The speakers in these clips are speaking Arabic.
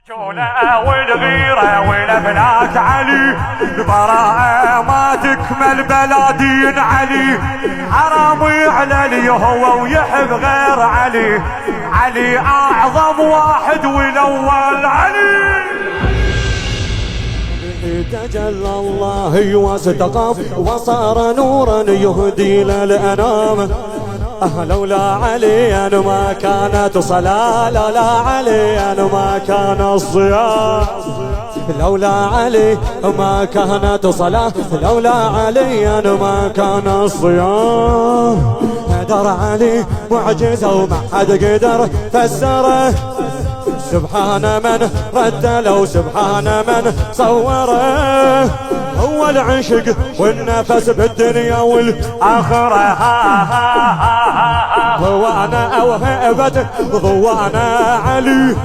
شوله والغيرة والابنات علي، البراءة ما تكمل بلا دين علي، حرام على لي هو ويحب غير علي، علي اعظم واحد والاول علي. تجلى الله واستقام وصار نورا يهدي للأنام. لولا علي أنا ما كانت صلاة، لولا علي أنا ما كان الصيام، لولا علي ما كانت صلاة، لولا علي أنا ما كان الصيام. قدر علي معجزة وما حد قدر فسره، سبحان من رتله سبحان من صوره، هو العشق والنفس بالدنيا والآخرة. هو أنا وهبته ضوانا علي،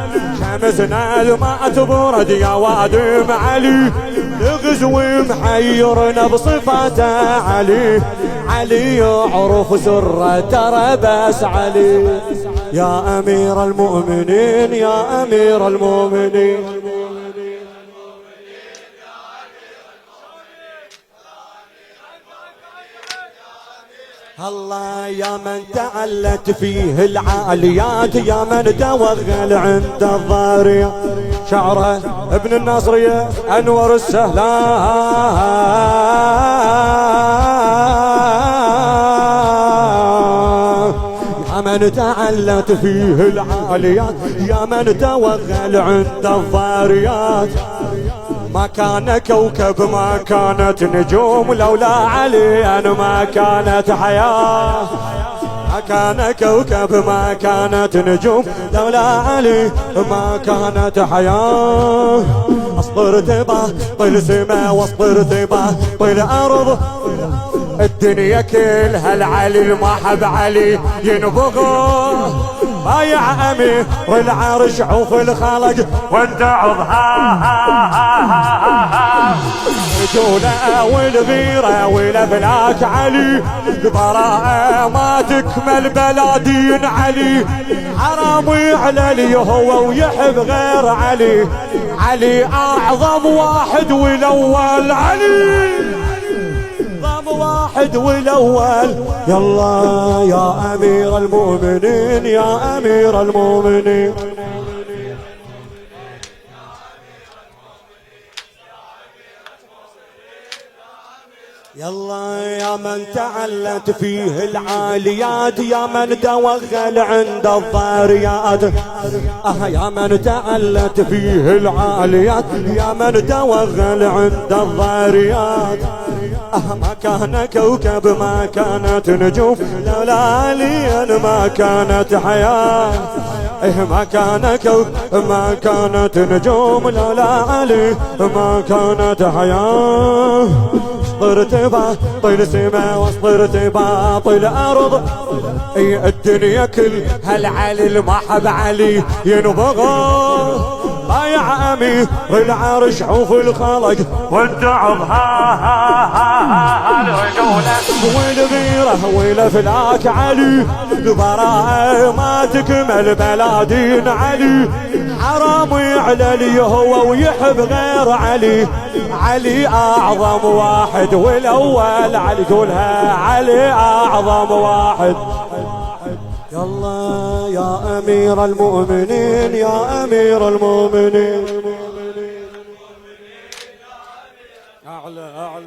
شمسنا الماء تبرد يا وادم علي، الغزو محيرنا بصفاته علي، علي يعرف سره ترى بس علي. يا أمير المؤمنين يا أمير المؤمنين، الله يا من تعلت فيه العاليات، يا من توغل عند الضارية. شعره ابن الناصرية أنور السهلان، يا من تعلت فيه العاليات، يا من توغل عند الضاريات. ما كان كوكب ما كانت نجوم، لولا علي أنا ما كانت حياة. ما كان كوكب ما كانت نجوم، لولا علي ما كانت حياة. اصبرت باطل سما واصبرت باطل أرض، الدنيا كلها العلي ما حب علي ينبغى. بايع أمير والعرش عوف الخلق وانت عضها، رجولة والغيرة والأفلاك علي، البراءة ما تكمل بلا دين علي، حرام على لي هو ويحب غير علي، علي أعظم واحد والأول علي، واحد والأول. يلا يا أمير المؤمنين يا أمير المؤمنين، يلا يا من تعلت فيه العاليات، يا من توغل عند الضاريات. يا من تعلت فيه العاليات، يا من توغل عند الضاريات. ما كان كوكب ما كانت نجوم، لولا علي ما كانت حياة. ما كان كوكب ما كانت نجوم، لولا علي ما كانت حياة. اصبرت باطل سما واصبرت باطل أرض، اي الدنيا كل هالعلي ما حب علي ينبغى. بايع أمير العرش عوف الخلق وانت عضها، الرجولة والغيرة والأفلاك علي، البراءة ما تكمل بلا دين علي، حرام على لي هو ويحب غير علي، علي أعظم واحد والأول علي، قولها علي أعظم واحد. يلا يا أمير المؤمنين يا أمير المؤمنين، أعلى أعلى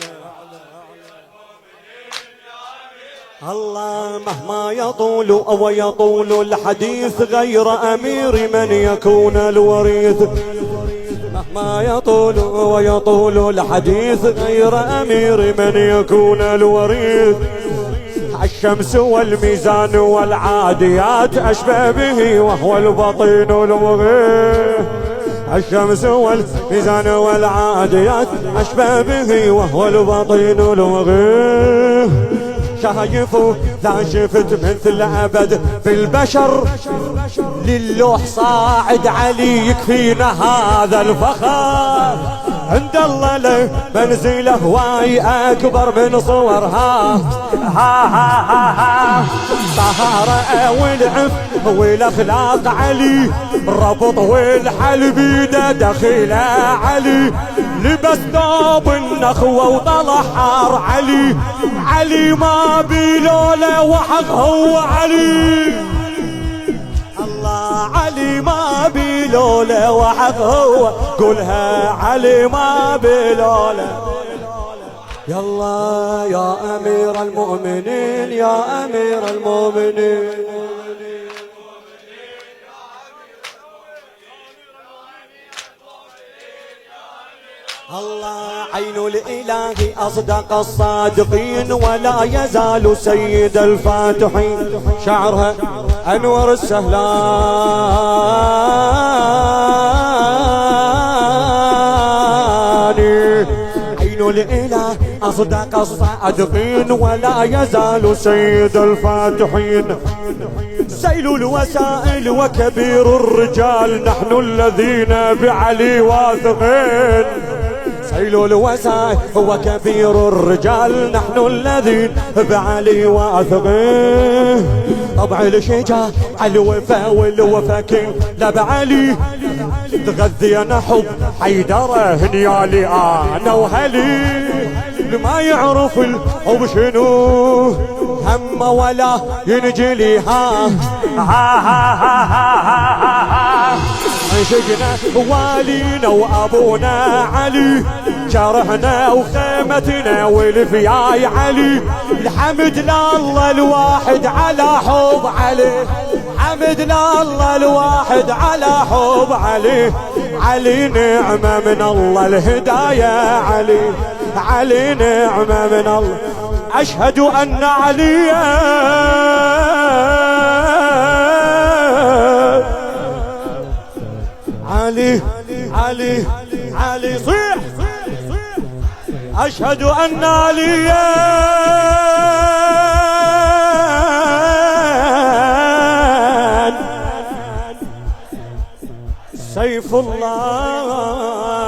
الله. مهما يطول أو يطول الحديث غير أمير من يكون الوريث، مهما يطول ويطول الحديث غير أمير من يكون الوريث. الشمس والميزان والعاديات أشبه به وهو البطين المغيث، الشمس والميزان والعاديات أشبه به وهو البطين المغيث. شايف لا شفت مثل أبد في البشر، للوح صاعد علي يكفينا هذا الفخر، عند الله له منزله هواي أكبر من صورها. ها ها ها ها طهارة والعف والأخلاق علي، الربط والحل بيده دخيله علي، لبس ثوب النخوة وطلع حار علي، علي ما بيلوله وحق هو علي. الله علي ما بيلوله وحق هو، قولها علي ما بيلوله. يلا يا أمير المؤمنين يا أمير المؤمنين. الله عين الإله أصدق الصادقين، ولا يزال سيد الفاتحين. شعرها أنور السهلاني، عين الإله أصدق الصادقين، ولا يزال سيد الفاتحين. سيل الوسائل وكبير الرجال، نحن الذين بعلي واثقين. سيل الوسائل وكبير الرجال، نحن الذين بعلي واثقين. طبع الشجاع الوفا والوفا كن لا بعلي، تغذي انا حب حيدره هنيالي انا وهلي. ما يعرف الحب شنو هم ولا ينجلي ها ها ها ها ها ها عشقنا والينا وابونا علي، شرحنا وخيمتنا والفياي علي. الحمد لله الواحد على حب علي، حمد لله الواحد على حب علي. علي نعمة من الله الهداية علي، علي نعمة من الله. أشهد أن عليا علي علي علي صيح. أشهد أن عليا سيف الله